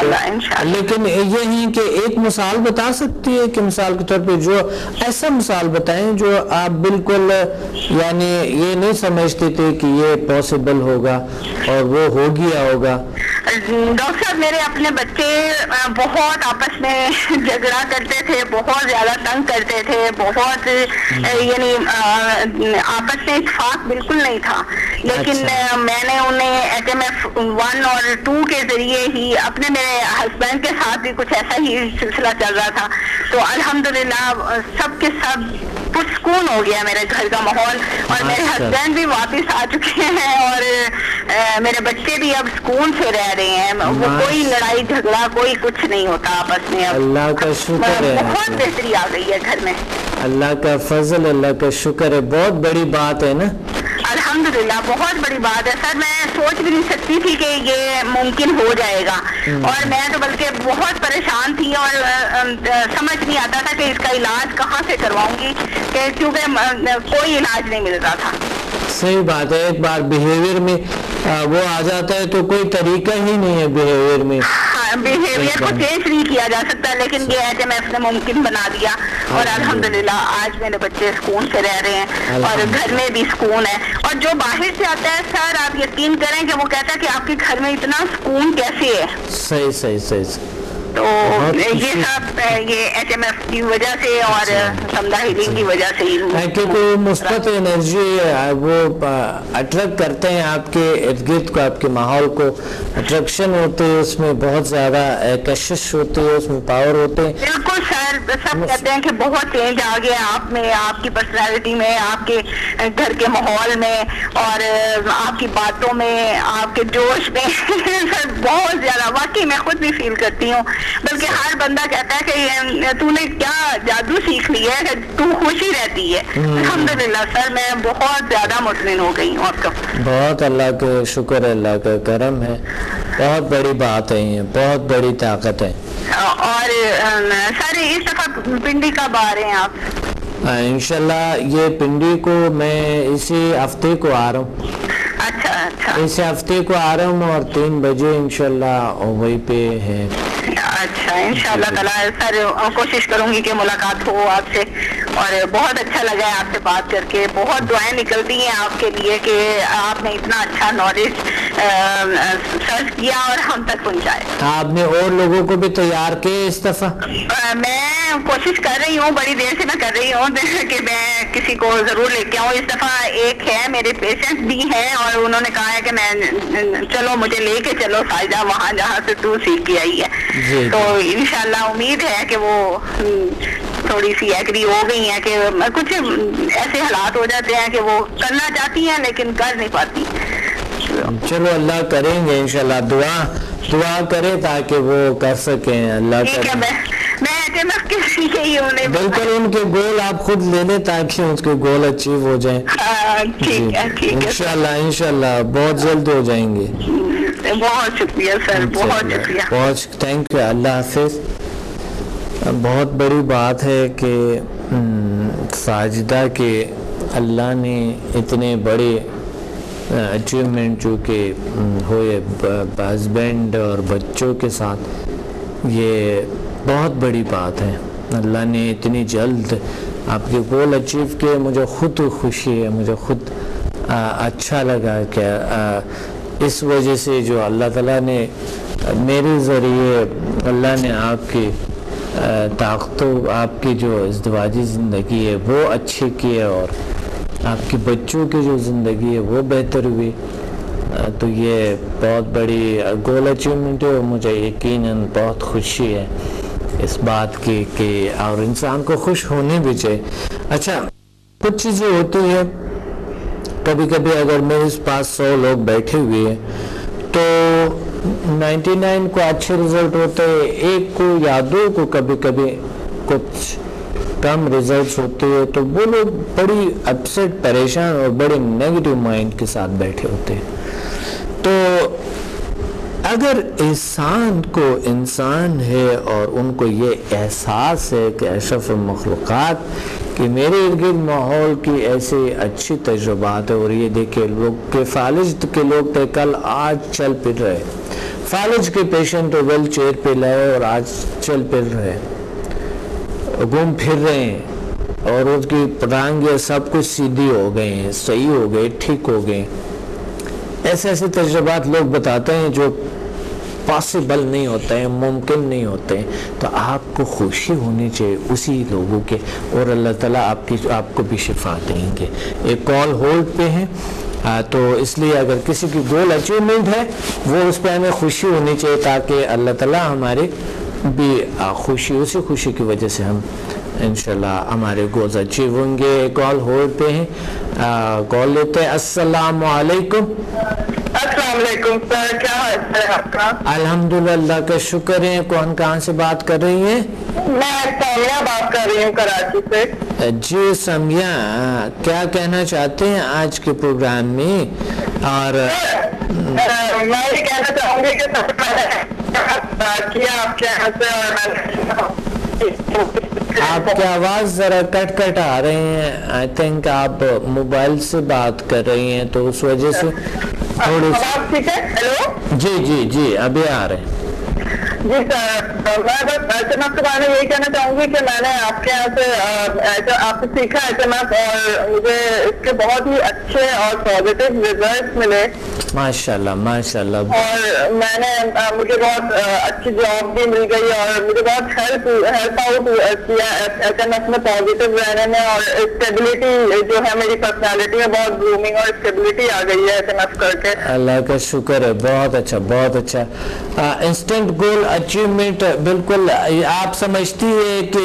انشاءاللہ. لیکن یہ ہے کہ ایک مثال بتا سکتی ہے کہ مثال کے طور پہ جو ایسا مثال بتائیں جو آپ بالکل یعنی یہ نہیں سمجھتے تھے کہ یہ پاسبل ہوگا اور وہ ہو گیا ہوگا. ڈاکٹر صاحب میرے اپنے بچے بہت آپس میں جھگڑا کرتے تھے, بہت زیادہ تنگ کرتے تھے, بہت یعنی آپس میں اتفاق بالکل نہیں تھا. لیکن میں نے انہیں HMF 1 اور 2 کے ذریعے ہی اپنے میرے ہسبینڈ کے ساتھ بھی کچھ ایسا ہی سلسلہ چل رہا تھا, تو الحمدللہ سب کے سب پرسکون ہو گیا میرے گھر کا ماحول, اور میرے ہسبینڈ بھی واپس آ چکے ہیں اور میرے بچے بھی اب سکون سے رہ رہے ہیں. وہ کوئی لڑائی جھگڑا کوئی کچھ نہیں ہوتا آپس میں. اللہ کا شکر ہے, بہت بہتری آ گئی ہے گھر میں. اللہ کا فضل, اللہ کا شکر ہے, بہت بڑی بات ہے نا. الحمدللہ بہت بڑی بات ہے سر. میں سوچ بھی نہیں سکتی تھی کہ یہ ممکن ہو جائے گا, اور میں تو بلکہ بہت پریشان تھی اور سمجھ نہیں آتا تھا کہ اس کا علاج کہاں سے کرواؤں گی, کیونکہ کوئی علاج نہیں مل رہا تھا. صحیح بات ہے, ایک بار بیہیویئر میں وہ آ جاتا ہے تو کوئی طریقہ ہی نہیں ہے بیہیویئر میں. بیہیویئر کو چینج نہیں کیا جا سکتا, لیکن یہ HMF نے ممکن بنا دیا, اور الحمدللہ آج میرے بچے سکون سے رہ رہے ہیں اور گھر میں بھی سکون ہے. اور جو باہر سے آتا ہے سر, آپ یقین کریں کہ وہ کہتا ہے کہ آپ کے گھر میں اتنا سکون کیسے ہے. صحیح صحیح صحیح. تو یہ سب یہ HMF کی وجہ سے اور سمدہ ہیلنگ کی وجہ سے ہی, کیونکہ مثبت انرجی وہ اٹریکٹ کرتے ہیں آپ کے ارد گرد کو, آپ کے ماحول کو اٹریکشن ہوتی ہے, اس میں بہت زیادہ کشش ہوتی ہے, اس میں پاور ہوتے ہیں. بالکل سر, سب کہتے ہیں کہ بہت چینج آ گیا آپ میں, آپ کی پرسنالٹی میں, آپ کے گھر کے ماحول میں, اور آپ کی باتوں میں, آپ کے جوش میں. سر بہت زیادہ, واقعی میں خود بھی فیل کرتی ہوں, بلکہ ہر بندہ کہتا ہے کہ تو نے کیا جادو سیکھ لی ہے کہ تو خوشی رہتی ہے. الحمدللہ سر میں بہت زیادہ مطمئن ہو گئی ہوں. آپ کا بہت اللہ کا شکر ہے, اللہ کا کرم ہے, بہت بڑی بات ہے, یہ بہت بڑی طاقت ہے. اور سر اس دفعہ پنڈی کب آ رہے ہیں آپ؟ انشاءاللہ یہ پنڈی کو میں اسی ہفتے کو آ رہا ہوں. اچھا اس ہفتے کو آ رہا ہوں, اور 3 بجے انشاءاللہ وہیں پہ ہے. اچھا انشاءاللہ تعالی سر کوشش کروں گی کہ ملاقات ہو آپ سے, اور بہت اچھا لگا ہے آپ سے بات کر کے. بہت دعائیں نکلتی ہیں آپ کے لیے کہ آپ نے اتنا اچھا نالج سرچ کیا اور ہم تک پہنچائے. آپ نے اور لوگوں کو بھی تیار کیے اس دفعہ؟ میں کوشش کر رہی ہوں, بڑی دیر سے میں کر رہی ہوں کہ میں کسی کو ضرور لے کے آؤں. اس دفعہ ایک ہے میرے پیشنٹ بھی ہیں, اور انہوں نے کہا ہے کہ میں چلو مجھے لے کے چلو سائدہ وہاں جہاں سے تو سیکھ کے آئی ہے. تو انشاءاللہ امید ہے کہ وہ تھوڑی سی ایگری ہو گئی ہیں کہ کچھ ایسے حالات ہو جاتے ہیں کہ وہ کرنا چاہتی ہیں لیکن کر نہیں پاتی. چلو اللہ کریں گے انشاءاللہ, دعا کرے تاکہ وہ کر سکیں. اللہ کرے. بالکل ان کے گول آپ خود لے لیں تاکہ ان کے گول اچیو ہو جائیں. انشاءاللہ بہت جلد ہو جائیں گے. بہت شکریہ سر, بہت شکریہ, بہت تھینک یو. اللہ حافظ. بہت بڑی بات ہے کہ ساجدہ کے اللہ نے اتنے بڑے اچیومنٹ جو کہ ہوئے ہسبینڈ اور بچوں کے ساتھ, یہ بہت بڑی بات ہے. اللہ نے اتنی جلد آپ کے گول اچیو کیے. مجھے خود خوشی ہے, مجھے خود اچھا لگا کہ اس وجہ سے جو اللہ تعالیٰ نے میرے ذریعے اللہ نے آپ کی طاقتوں, آپ کی جو ازدواجی زندگی ہے وہ اچھی کی ہے, اور آپ کے بچوں کی جو زندگی ہے وہ بہتر ہوئی. تو یہ بہت بڑی گول اچیومنٹ ہے, اور مجھے یقیناً بہت خوشی ہے اس بات کی کہ اور انسان کو خوش ہونے بھی چاہیے. اچھا کچھ چیزیں ہوتی ہیں, کبھی کبھی اگر میرے پاس 100 لوگ بیٹھے ہوئے ہیں تو 99 کو اچھے رزلٹ ہوتے ہیں, ایک کو یا 2 کو کبھی کبھی کچھ کم رزلٹس ہوتے ہیں, تو وہ لوگ بڑی اپسیٹ, پریشان اور بڑے نیگیٹو مائنڈ کے ساتھ بیٹھے ہوتے ہیں. تو اگر انسان ہے اور ان کو یہ احساس ہے کہ اشرف المخلوقات کہ میرے ارد گرد ماحول کی ایسے اچھی تجربات ہے, اور یہ دیکھیں لوگ کے فالج کے لوگ تھے کل آج چل پھر رہے, فالج کے پیشنٹ ویل چیئر پہ لائے اور آج چل پھر رہے گھوم پھر رہے ہیں اور اس کی ٹانگیں سب کچھ سیدھی ہو گئے ہیں, صحیح ہو گئے, ٹھیک ہو گئے. ایسے ایسے تجربات لوگ بتاتے ہیں جو پاسبل نہیں ہوتے ہیں, ممکن نہیں ہوتے ہیں. تو آپ کو خوشی ہونی چاہیے اسی لوگوں کے, اور اللہ تعالیٰ آپ کو بھی شفا دیں گے. ایک کال ہولڈ پہ ہے, تو اس لیے اگر کسی کی گول اچیومنٹ ہے وہ اس پہ ہمیں خوشی ہونی چاہیے, تاکہ اللہ تعالیٰ ہماری بھی خوشی, اسی خوشی کی وجہ سے ہم انشاءاللہ ہمارے گولز اچیو ہوں گے. کال ہولڈ پہ ہیں, کال لیتے ہیں. السلام علیکم. السلام علیکم سر, کیا حال ہے آپ کا؟ الحمدللہ, اللہ کا شکر ہے. کون کہاں سے بات کر رہی ہیں؟ میں سامیہ بات کر رہی ہوں کراچی سے. جی سامیہ, کیا کہنا چاہتے ہیں آج کے پروگرام میں؟ اور میں یہ کہنا چاہوں گی کہ سب سے پہلے کیا آپ کے یہاں سے, اور آپ کی آواز ذرا کٹ کٹ آ رہے ہیں. آئی تھنک آپ موبائل سے بات کر رہی ہیں تو اس وجہ سے تھوڑی ٹھیک ہے. ہیلو, جی ابھی آ رہے ہیں. جی سر, میں بس ایس ایم ایف کے بارے میں یہی کہنا چاہوں گی کہ میں نے آپ کے یہاں سے آپ سے سیکھا ایس ایم ایف, اور مجھے اس کے بہت ہی اچھے اور پازیٹیو ریزلٹس ملے ماشاءاللہ ماشاءاللہ. اور میں نے مجھے بہت اچھی جاب بھی مل گئی, اور مجھے بہت ہیلپ آؤٹ کیا ایس ایم ایف میں پازیٹیو رہنے میں, اور اسٹیبلٹی جو ہے میری پرسنالٹی میں بہت گرومنگ اور اسٹیبلٹی آ گئی ہے ایس ایم ایف کر کے. اللہ کا شکر ہے, بہت اچھا بہت اچھا. انسٹنٹ گول اچیومنٹ, بالکل آپ سمجھتی ہے کہ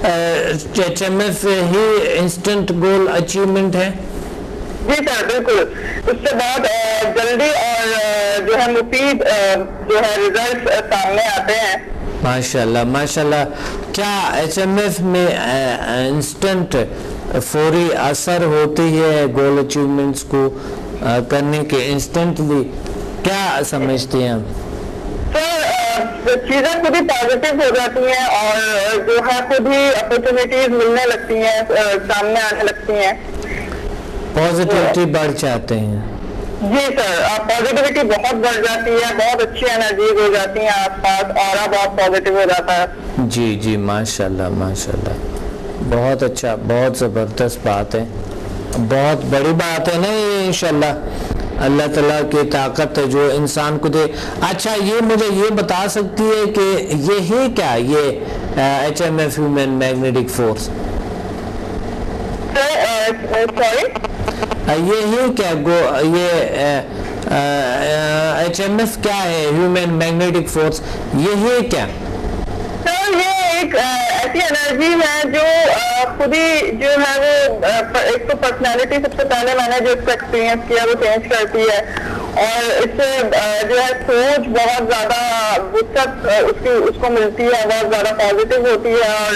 ایچ ایم ایف ہی انسٹنٹ گول اچیومنٹ ہے؟ جی سر بالکل, اس سے بہت جلدی اور جو ہے مفید جو ہے ریزلٹ سامنے آتے ہیں. ماشاءاللہ ماشاءاللہ. کیا ایچ ایم ایف میں انسٹنٹ فوری اثر ہوتی ہے گول اچیومنٹس کو کرنے کے انسٹنٹلی, کیا سمجھتی ہیں آپ؟ سر چیزیں خود ہی پازیٹیو ہو جاتی ہیں, اور جو ہے خود ہی اپرچونیٹیز ملنے لگتی ہیں, سامنے آنے لگتی ہیں, پازیٹیوٹی بڑھ جاتے ہیں. جی سر, پازیٹیوٹی بہت بڑھ جاتی ہے, بہت اچھی انرجیز ہو جاتی ہیں آس پاس, اورا بہت پازیٹیو ہو جاتا ہے. جی ماشاءاللہ ماشاءاللہ, بہت اچھا, بہت زبردست بات ہے, بہت بڑی بات ہے نا یہ. انشاءاللہ اللہ تعالیٰ کی طاقت ہے جو انسان کو دے. اچھا, یہ مجھے یہ بتا سکتی ہے کہ یہ ہے کیا, یہ H M F human magnetic force? یہ ہے کیا یہ ایچ ایم ایف کیا ہے, ہیومن میگنیٹک فورس, یہ ہے کیا؟ سر یہ ایک ایسی انرجی ہے جو خود ہی جو ہے وہ ایک تو پرسنالٹی, سب سے پہلے میں نے جو اس کو ایکسپیرینس کیا وہ چینج کرتی ہے, اور اس سے جو ہے سوچ بہت زیادہ وسعت اس کو ملتی ہے, بہت زیادہ پازیٹیو ہوتی ہے, اور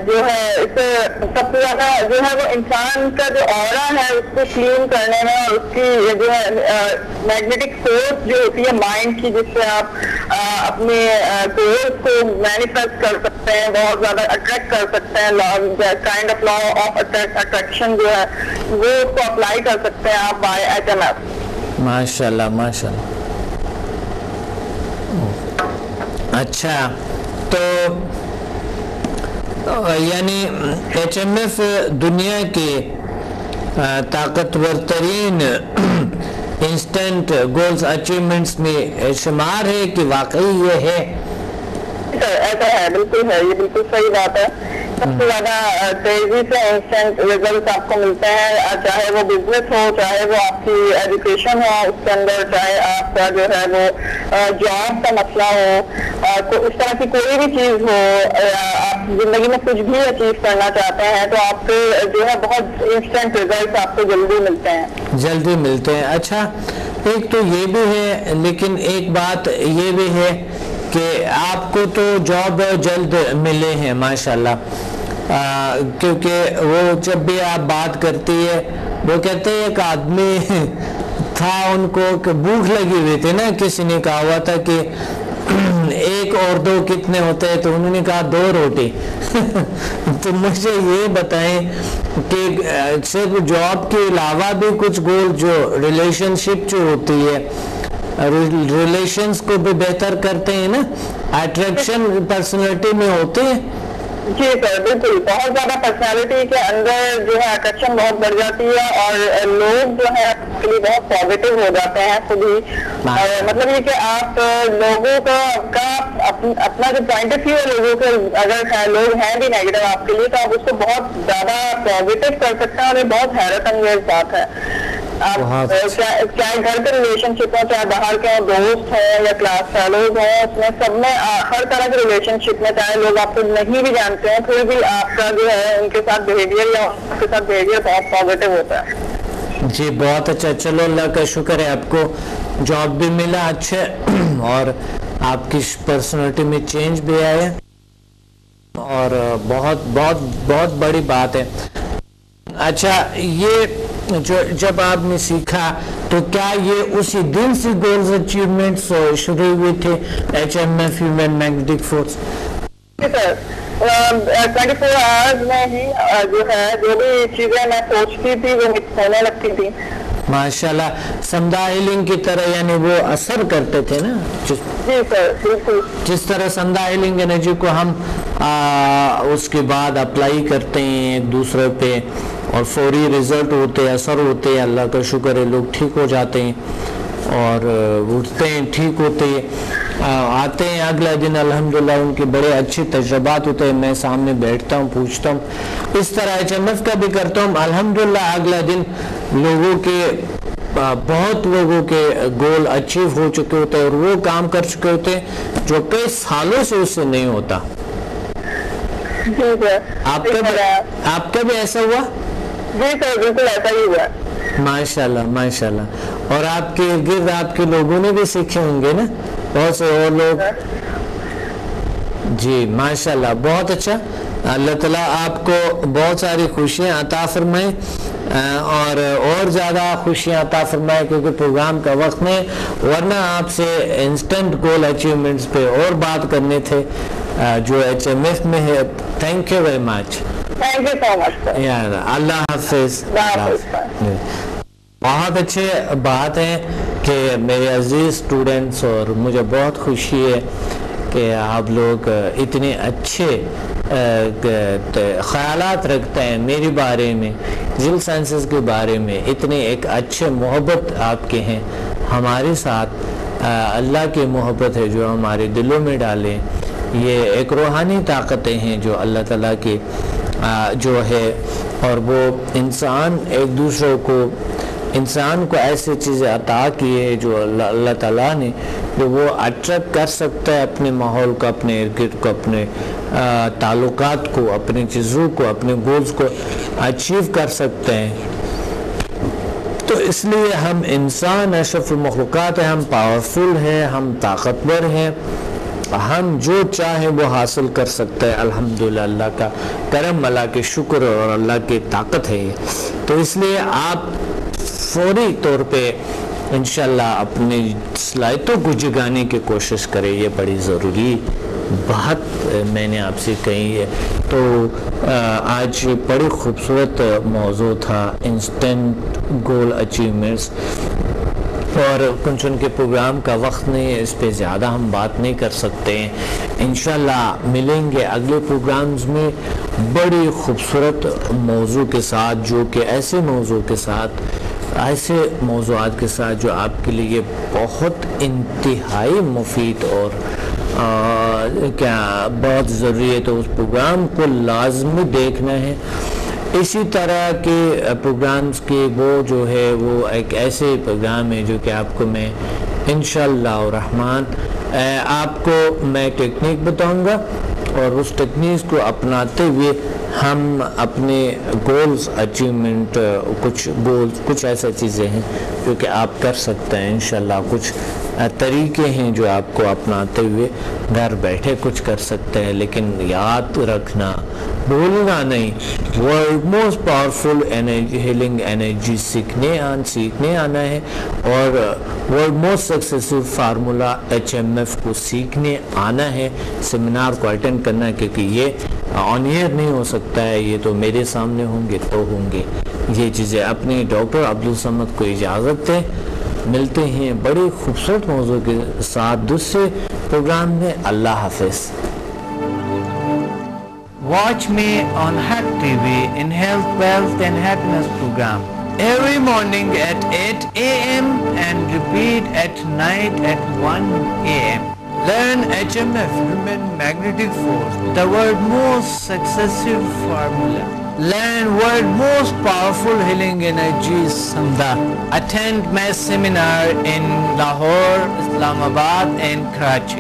جو ہے اس سے سب سے زیادہ جو ہے وہ انسان کا جو آرا ہے اس کو کلین کرنے میں, اور اس کی جو ہے میگنیٹک فورس جو ہوتی ہے مائنڈ کی, جس سے آپ اپنے گولز کو مینیفیسٹ کر سکتے ہیں, بہت زیادہ اٹریکٹ کر سکتے ہیں, kind of law of attraction جو ہے وہ اس کو اپلائی کر سکتے ہیں آپ بائی ایچ ایم ایف. ماشاءاللہ ماشاءاللہ. اچھا, تو یعنی ایچ ایم ایف دنیا کے طاقتور ترین انسٹنٹ گولز اچیومنٹس میں شمار ہے کہ واقعی یہ ہے؟ ایسا ہے, بالکل ہے, یہ بالکل صحیح بات ہے. سب سے زیادہ تیزی سے انسٹنٹ ریزلٹ آپ کو ملتے ہیں, چاہے وہ بزنس ہو, چاہے وہ آپ کی ایجوکیشن ہو اس کے اندر, چاہے آپ کا جو ہے وہ جاب کا مسئلہ ہو, اس طرح کی کوئی بھی چیز ہو, آپ زندگی میں کچھ بھی اچیو کرنا چاہتے ہیں تو آپ کے جو ہے بہت انسٹنٹ ریزلٹ آپ کو جلدی ملتے ہیں. اچھا, ایک تو یہ بھی ہے, لیکن ایک بات یہ بھی ہے کہ آپ کو تو جاب جلد ملے ہیں ماشاءاللہ, کیونکہ وہ جب بھی آپ بات کرتی ہے وہ کہتے ہیں ایک آدمی تھا, ان کو بھوک لگی ہوئی تھی نا, کسی نے کہا ہوا تھا کہ ایک اور دو کتنے ہوتے ہیں, تو انہوں نے کہا 2 روٹی. تو مجھے یہ بتائیں کہ صرف جاب کے علاوہ بھی کچھ گول, جو ریلیشن شپ جو ہوتی ہے ریلیشنز کو بھی بہتر کرتے ہیں نا, اٹریکشن پرسنالٹی میں ہوتے ہیں. جی سر بالکل, بہت زیادہ پرسنالٹی کے اندر جو ہے اٹریکشن بہت بڑھ جاتی ہے, اور لوگ جو ہے آپ کے لیے بہت پازیٹیو ہو جاتے ہیں خود ہی. مطلب یہ کہ آپ لوگوں کا اپنا جو پوائنٹ آف ویو ہے لوگوں کے, اگر لوگ ہیں بھی نیگیٹو آپ کے لیے تو آپ اس کو بہت زیادہ پازیٹیو کر سکتے ہیں, اور یہ بہت حیرت انگیز بات ہے. آپ چاہے گھر کے ریلیشن شپ ہوں, چاہے باہر کے دوست ہوں یا کلاس فیلوز ہوں, اس میں سب میں ہر طرح کے ریلیشن شپ میں چاہے لوگ آپ کو نہیں بھی جانتے ہیں پھر بھی آپ کا جو ہے ان کے ساتھ بہیویئر یا ان کے ساتھ بہیویئر بہت پازیٹیو ہوتا ہے. جی بہت اچھا, چلو اللہ کا شکر ہے آپ کو جاب بھی ملا اچھا, اور آپ کی پرسنالٹی میں چینج بھی آیا, اور بہت بہت بہت بڑی بات ہے. اچھا, یہ جو جب آپ نے سیکھا تو کیا یہ اسی دن سے گولز اچیومنٹس شروع ہوئے تھے HMF human magnetic force? 24 hours میں ہی جو ہے جو بھی چیزیں میں سوچتی تھی وہ ہونے لگتی تھی. ماشاءاللہ, سمدھا ہیلنگ کی طرح, یعنی وہ اثر کرتے تھے نا. جی سر بالکل. جس طرح سمدھا ہیلنگ انرجی کو ہم اس کے بعد اپلائی کرتے ہیں ایک دوسرے پہ اور فوری رزلٹ ہوتے, اثر ہوتے, اللہ کا شکر ہے لوگ ٹھیک ہو جاتے ہیں اور اٹھتے ہیں, ٹھیک ہوتے ہیں, آتے ہیں اگلا دن الحمدللہ ان کے بڑے اچھے تجربات ہوتے ہیں. میں سامنے بیٹھتا ہوں, پوچھتا ہوں, اس طرح HMF کا بھی کرتا ہوں, الحمدللہ اگلا دن لوگوں کے بہت لوگوں کے گول اچیو ہو چکے ہوتے ہیں اور وہ کام کر چکے ہوتے ہیں جو کئی سالوں سے اس سے نہیں ہوتا. آپ کا بھی ایسا ہوا؟ جی سر بالکل ایسا ہی ہوا. ماشاءاللہ ماشاءاللہ. اور آپ کے گرد آپ کے لوگوں نے بھی سیکھے ہوں گے نا بہت سے اور لوگ. جی ماشاءاللہ, بہت اچھا. اللہ تعالیٰ آپ کو بہت ساری خوشیاں عطا فرمائے اور زیادہ خوشیاں عطا فرمائے, کیونکہ پروگرام کا وقت نہیں, ورنہ آپ سے انسٹنٹ گول اچیومنٹس پہ اور بات کرنے تھے جو HMF میں ہے. Thank you very much. Thank you so much. اللہ حافظ. بہت اچھے بات ہے کہ میرے عزیز اسٹوڈنٹس, اور مجھے بہت خوشی ہے کہ آپ لوگ اتنے اچھے خیالات رکھتے ہیں میرے بارے میں, جل سائنسز کے بارے میں, اتنے ایک اچھے محبت آپ کے ہیں ہمارے ساتھ. اللہ کی محبت ہے جو ہمارے دلوں میں ڈالے. یہ ایک روحانی طاقتیں ہیں جو اللہ تعالیٰ کی جو ہے, اور وہ انسان ایک دوسرے کو, انسان کو ایسی چیزیں عطا کی ہے جو اللہ تعالیٰ نے, جو وہ اٹریکٹ کر سکتا ہے اپنے ماحول کو, اپنے ارد گرد کو, اپنے تعلقات کو, اپنی چیزوں کو, اپنے گولز کو اچیو کر سکتے ہیں. تو اس لیے ہم انسان اشرف المخلوقات ہیں, ہم پاورفل ہیں, ہم طاقتور ہیں, ہم جو چاہیں وہ حاصل کر سکتے ہیں. الحمدللہ اللہ کا کرم, اللہ کے شکر اور اللہ کی طاقت ہے. تو اس لیے آپ فوری طور پہ انشاءاللہ اپنی صلاحیتوں کو جگانے کی کوشش کریں. یہ بڑی ضروری بات میں نے آپ سے کہی ہے. تو آج بڑی خوبصورت موضوع تھا انسٹنٹ گول اچیومنٹس, اور چونکہ پروگرام کا وقت نہیں ہے اس پہ زیادہ ہم بات نہیں کر سکتے ہیں. انشاءاللہ ملیں گے اگلے پروگرامز میں بڑی خوبصورت موضوع کے ساتھ, جو کہ ایسے موضوع کے ساتھ, ایسے موضوعات کے ساتھ جو آپ کے لیے بہت انتہائی مفید اور کیا بہت ضروری ہے. تو اس پروگرام کو لازمی دیکھنا ہے. اسی طرح کے پروگرامز کے وہ جو ہے وہ ایک ایسے پروگرام ہے جو کہ آپ کو میں انشاءاللہ الرحمن آپ کو میں ٹیکنیک بتاؤں گا, اور اس ٹیکنیک کو اپناتے ہوئے ہم اپنے گولز اچیومنٹ, کچھ ایسا چیزیں ہیں جو کہ آپ کر سکتے ہیں انشاءاللہ. کچھ طریقے ہیں جو آپ کو اپناتے ہوئے گھر بیٹھے کچھ کر سکتے ہیں. لیکن یاد رکھنا, بھولنا نہیں, world most powerful healing energy سیکھنے آنا ہے, اور world most successful formula HMF کو سیکھنے آنا ہے. سیمینار کو اٹینڈ کرنا ہے, کیونکہ یہ آن ایئر نہیں ہو سکتا ہے, یہ تو میرے سامنے ہوں گے تو ہوں گے. یہ چیزیں اپنے ڈاکٹر عبدالصمد کو اجازت دیں. ملتے ہیں بڑی خوبصورت موضوع کے ساتھ دوسرے پروگرام میں. اللہ حافظ. Watch me on Haq TV in Health, Wealth and Happiness program every morning at 8 a.m. and repeat at night at 1 a.m. Learn HMF, Human Magnetic Force, the world's most successful formula. Learn world's most powerful healing energies, Samda. Attend my seminar in Lahore, Islamabad and Karachi.